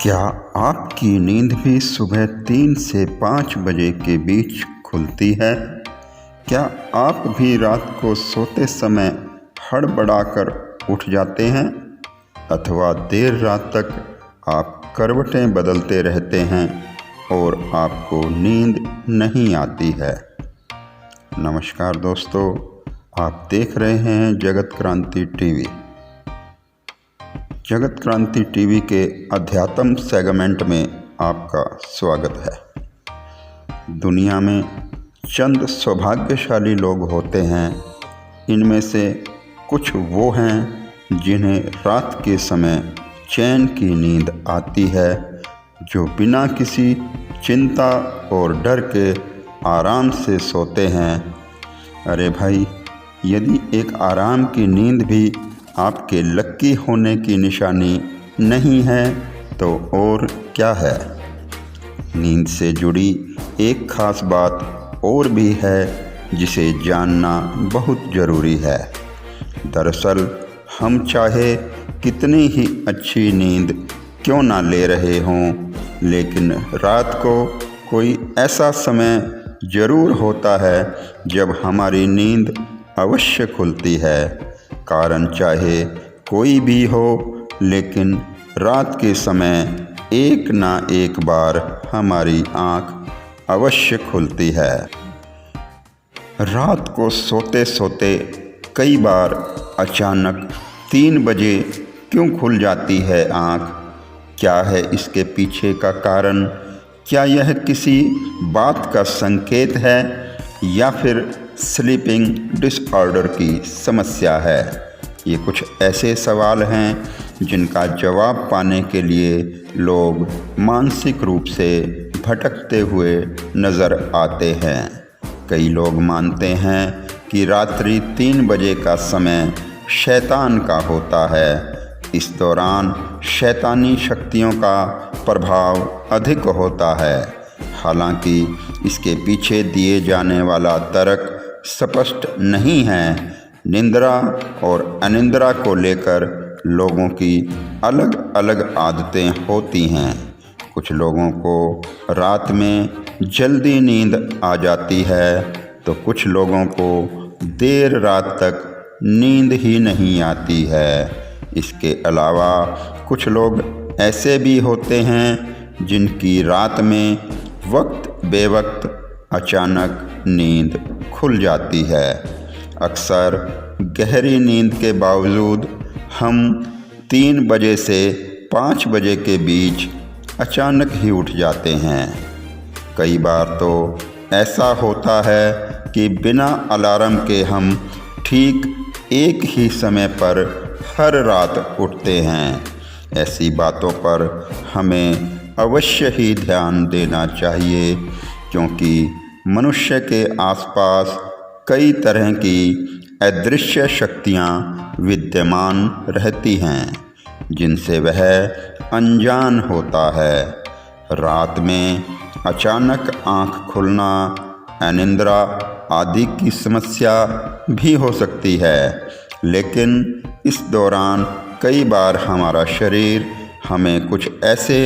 क्या आपकी नींद भी सुबह 3 से 5 बजे के बीच खुलती है? क्या आप भी रात को सोते समय हड़बड़ाकर उठ जाते हैं अथवा देर रात तक आप करवटें बदलते रहते हैं और आपको नींद नहीं आती है? नमस्कार दोस्तों, आप देख रहे हैं जगत क्रांति टीवी। जगत क्रांति टीवी के अध्यात्म सेगमेंट में आपका स्वागत है। दुनिया में चंद सौभाग्यशाली लोग होते हैं। इनमें से कुछ वो हैं जिन्हें रात के समय चैन की नींद आती है, जो बिना किसी चिंता और डर के आराम से सोते हैं। अरे भाई, यदि एक आराम की नींद भी आपके लक्की होने की निशानी नहीं है तो और क्या है। नींद से जुड़ी एक खास बात और भी है जिसे जानना बहुत ज़रूरी है। दरअसल हम चाहे कितनी ही अच्छी नींद क्यों ना ले रहे हों, लेकिन रात को कोई ऐसा समय ज़रूर होता है जब हमारी नींद अवश्य खुलती है। कारण चाहे कोई भी हो, लेकिन रात के समय एक ना एक बार हमारी आँख अवश्य खुलती है। रात को सोते सोते कई बार अचानक 3 बजे क्यों खुल जाती है आँख? क्या है इसके पीछे का कारण? क्या यह किसी बात का संकेत है या फिर स्लीपिंग डिसऑर्डर की समस्या है? ये कुछ ऐसे सवाल हैं जिनका जवाब पाने के लिए लोग मानसिक रूप से भटकते हुए नज़र आते हैं। कई लोग मानते हैं कि रात्रि 3 बजे का समय शैतान का होता है। इस दौरान शैतानी शक्तियों का प्रभाव अधिक होता है। हालांकि इसके पीछे दिए जाने वाला तर्क स्पष्ट नहीं है। निंद्रा और अनिंद्रा को लेकर लोगों की अलग अलग आदतें होती हैं। कुछ लोगों को रात में जल्दी नींद आ जाती है तो कुछ लोगों को देर रात तक नींद ही नहीं आती है। इसके अलावा कुछ लोग ऐसे भी होते हैं जिनकी रात में वक्त बेवक्त अचानक नींद खुल जाती है। अक्सर गहरी नींद के बावजूद हम 3 बजे से 5 बजे के बीच अचानक ही उठ जाते हैं। कई बार तो ऐसा होता है कि बिना अलार्म के हम ठीक एक ही समय पर हर रात उठते हैं। ऐसी बातों पर हमें अवश्य ही ध्यान देना चाहिए, क्योंकि मनुष्य के आसपास कई तरह की अदृश्य शक्तियाँ विद्यमान रहती हैं जिनसे वह अनजान होता है। रात में अचानक आँख खुलना, अनिद्रा आदि की समस्या भी हो सकती है, लेकिन इस दौरान कई बार हमारा शरीर हमें कुछ ऐसे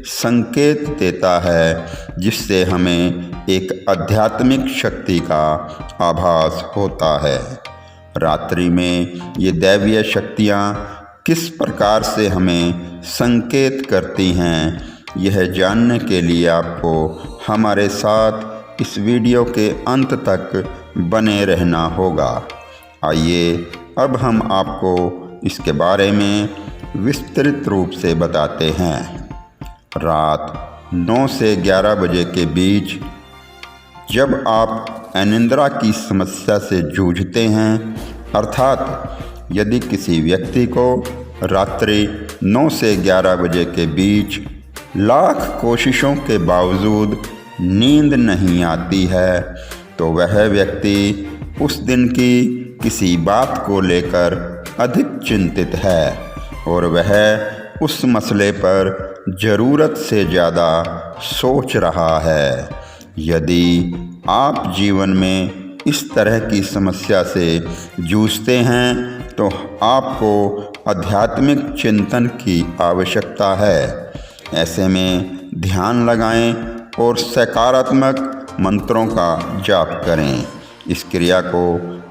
संकेत देता है जिससे हमें एक आध्यात्मिक शक्ति का आभास होता है। रात्रि में ये दैवीय शक्तियाँ किस प्रकार से हमें संकेत करती हैं, यह जानने के लिए आपको हमारे साथ इस वीडियो के अंत तक बने रहना होगा। आइए अब हम आपको इसके बारे में विस्तृत रूप से बताते हैं। रात 9 से 11 बजे के बीच जब आप अनिद्रा की समस्या से जूझते हैं, अर्थात यदि किसी व्यक्ति को रात्रि 9 से 11 बजे के बीच लाख कोशिशों के बावजूद नींद नहीं आती है, तो वह व्यक्ति उस दिन की किसी बात को लेकर अधिक चिंतित है और वह उस मसले पर ज़रूरत से ज़्यादा सोच रहा है। यदि आप जीवन में इस तरह की समस्या से जूझते हैं तो आपको आध्यात्मिक चिंतन की आवश्यकता है। ऐसे में ध्यान लगाएं और सकारात्मक मंत्रों का जाप करें। इस क्रिया को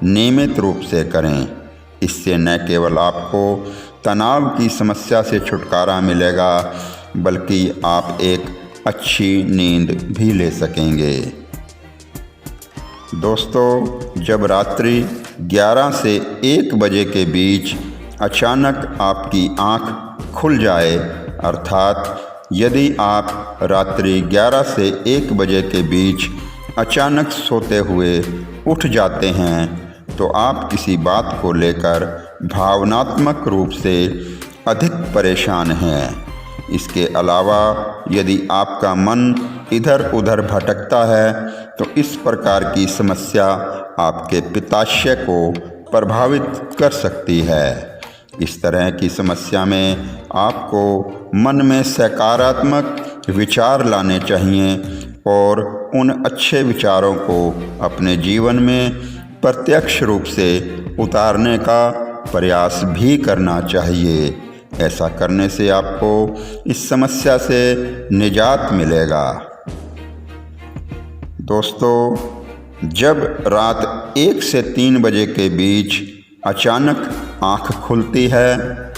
नियमित रूप से करें। इससे न केवल आपको तनाव की समस्या से छुटकारा मिलेगा, बल्कि आप एक अच्छी नींद भी ले सकेंगे। दोस्तों, जब रात्रि 11 से 1 बजे के बीच अचानक आपकी आँख खुल जाए, अर्थात यदि आप रात्रि 11 से 1 बजे के बीच अचानक सोते हुए उठ जाते हैं, तो आप किसी बात को लेकर भावनात्मक रूप से अधिक परेशान हैं। इसके अलावा यदि आपका मन इधर उधर भटकता है, तो इस प्रकार की समस्या आपके पित्ताशय को प्रभावित कर सकती है। इस तरह की समस्या में आपको मन में सकारात्मक विचार लाने चाहिए और उन अच्छे विचारों को अपने जीवन में प्रत्यक्ष रूप से उतारने का प्रयास भी करना चाहिए। ऐसा करने से आपको इस समस्या से निजात मिलेगा। दोस्तों, जब रात 1 से 3 बजे के बीच अचानक आँख खुलती है,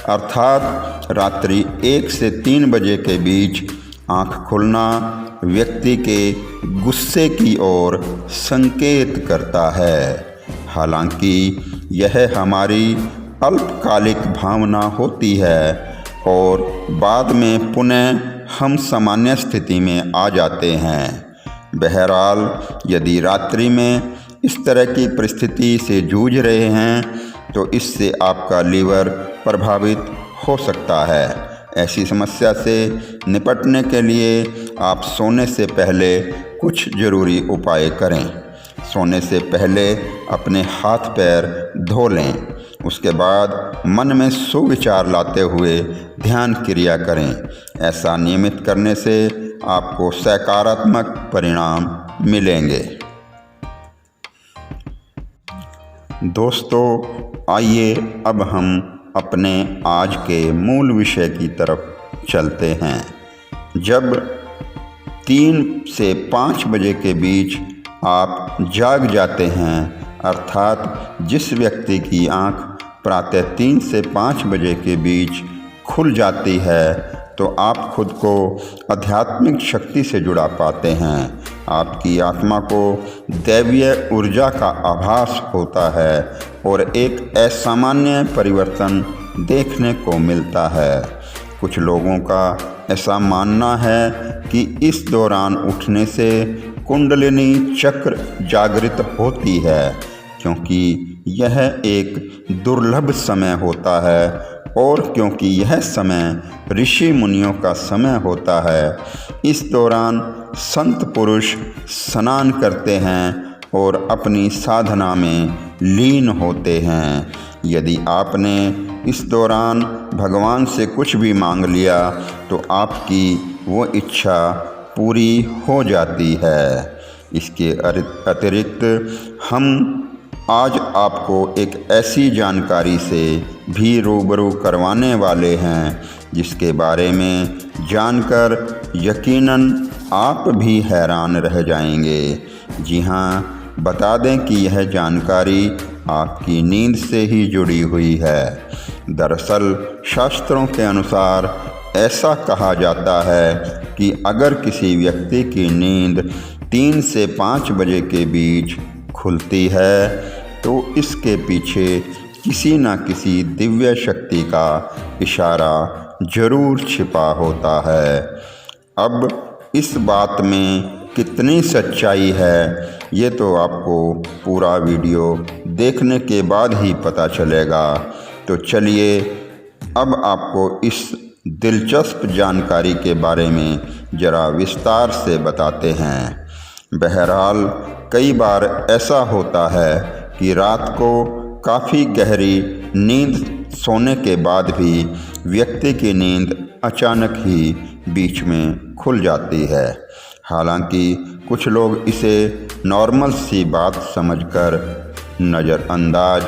अर्थात रात्रि 1 से 3 बजे के बीच आँख खुलना व्यक्ति के गुस्से की ओर संकेत करता है। हालांकि यह हमारी अल्पकालिक भावना होती है और बाद में पुनः हम सामान्य स्थिति में आ जाते हैं। बहरहाल, यदि रात्रि में इस तरह की परिस्थिति से जूझ रहे हैं, तो इससे आपका लीवर प्रभावित हो सकता है। ऐसी समस्या से निपटने के लिए आप सोने से पहले कुछ ज़रूरी उपाय करें। सोने से पहले अपने हाथ पैर धो लें। उसके बाद मन में सुविचार लाते हुए ध्यान क्रिया करें। ऐसा नियमित करने से आपको सकारात्मक परिणाम मिलेंगे। दोस्तों, आइए अब हम अपने आज के मूल विषय की तरफ चलते हैं। जब 3 से 5 बजे के बीच आप जाग जाते हैं, अर्थात जिस व्यक्ति की आँख प्रातः 3 से 5 बजे के बीच खुल जाती है, तो आप खुद को आध्यात्मिक शक्ति से जुड़ा पाते हैं। आपकी आत्मा को दैवीय ऊर्जा का आभास होता है और एक असामान्य परिवर्तन देखने को मिलता है। कुछ लोगों का ऐसा मानना है कि इस दौरान उठने से कुंडलिनी चक्र जागृत होती है, क्योंकि यह एक दुर्लभ समय होता है और क्योंकि यह समय ऋषि मुनियों का समय होता है। इस दौरान संत पुरुष स्नान करते हैं और अपनी साधना में लीन होते हैं। यदि आपने इस दौरान भगवान से कुछ भी मांग लिया, तो आपकी वो इच्छा पूरी हो जाती है। इसके अतिरिक्त हम आज आपको एक ऐसी जानकारी से भी रूबरू करवाने वाले हैं, जिसके बारे में जानकर यकीनन आप भी हैरान रह जाएंगे। जी हाँ, बता दें कि यह जानकारी आपकी नींद से ही जुड़ी हुई है। दरअसल शास्त्रों के अनुसार ऐसा कहा जाता है कि अगर किसी व्यक्ति की नींद 3 से 5 बजे के बीच खुलती है, तो इसके पीछे किसी न किसी दिव्य शक्ति का इशारा जरूर छिपा होता है। अब इस बात में कितनी सच्चाई है, ये तो आपको पूरा वीडियो देखने के बाद ही पता चलेगा। तो चलिए अब आपको इस दिलचस्प जानकारी के बारे में ज़रा विस्तार से बताते हैं। बहरहाल, कई बार ऐसा होता है कि रात को काफ़ी गहरी नींद सोने के बाद भी व्यक्ति की नींद अचानक ही बीच में खुल जाती है। हालांकि कुछ लोग इसे नॉर्मल सी बात समझकर नज़रअंदाज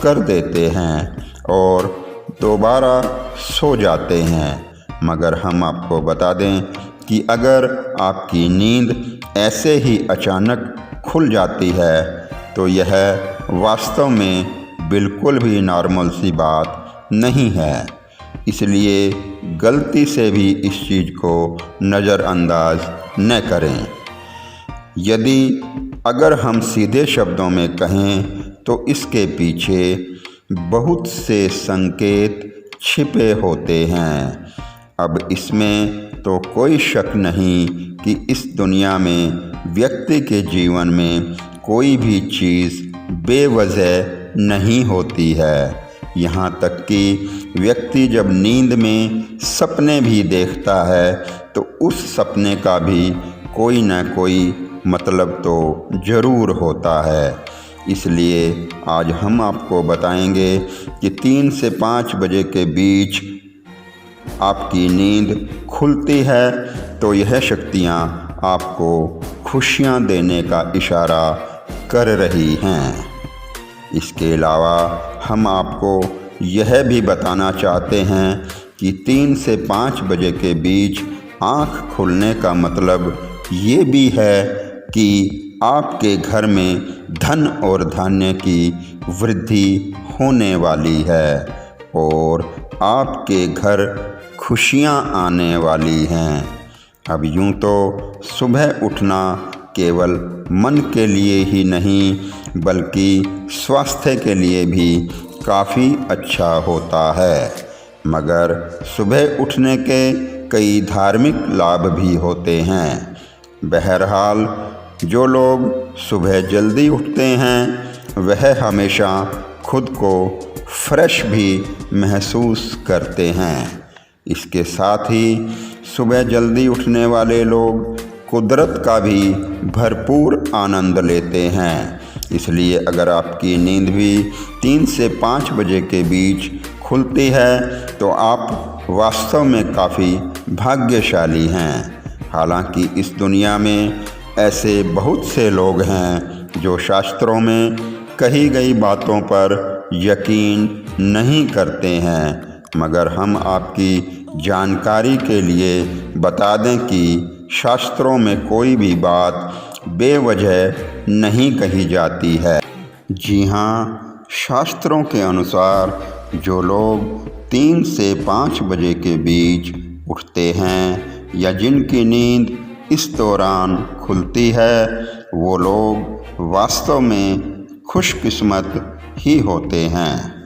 कर देते हैं और दोबारा सो जाते हैं, मगर हम आपको बता दें कि अगर आपकी नींद ऐसे ही अचानक खुल जाती है तो यह वास्तव में बिल्कुल भी नॉर्मल सी बात नहीं है। इसलिए गलती से भी इस चीज़ को नज़रअंदाज न करें। यदि अगर हम सीधे शब्दों में कहें तो इसके पीछे बहुत से संकेत छिपे होते हैं। अब इसमें तो कोई शक नहीं कि इस दुनिया में व्यक्ति के जीवन में कोई भी चीज़ बेवजह नहीं होती है। यहाँ तक कि व्यक्ति जब नींद में सपने भी देखता है तो उस सपने का भी कोई न कोई मतलब तो ज़रूर होता है। इसलिए आज हम आपको बताएंगे कि 3 से 5 बजे के बीच आपकी नींद खुलती है तो यह शक्तियाँ आपको खुशियाँ देने का इशारा कर रही हैं। इसके अलावा हम आपको यह भी बताना चाहते हैं कि 3 से 5 बजे के बीच आँख खुलने का मतलब ये भी है कि आपके घर में धन और धान्य की वृद्धि होने वाली है और आपके घर खुशियाँ आने वाली हैं। अब यूँ तो सुबह उठना केवल मन के लिए ही नहीं बल्कि स्वास्थ्य के लिए भी काफ़ी अच्छा होता है, मगर सुबह उठने के कई धार्मिक लाभ भी होते हैं। बहरहाल जो लोग सुबह जल्दी उठते हैं वह हमेशा खुद को फ्रेश भी महसूस करते हैं। इसके साथ ही सुबह जल्दी उठने वाले लोग कुदरत का भी भरपूर आनंद लेते हैं। इसलिए अगर आपकी नींद भी 3 से 5 बजे के बीच खुलती है तो आप वास्तव में काफ़ी भाग्यशाली हैं। हालांकि इस दुनिया में ऐसे बहुत से लोग हैं जो शास्त्रों में कही गई बातों पर यकीन नहीं करते हैं, मगर हम आपकी जानकारी के लिए बता दें कि शास्त्रों में कोई भी बात बेवजह नहीं कही जाती है। जी हाँ, शास्त्रों के अनुसार जो लोग 3 से 5 बजे के बीच उठते हैं या जिनकी नींद इस दौरान खुलती है वो लोग वास्तव में खुशकिस्मत ही होते हैं।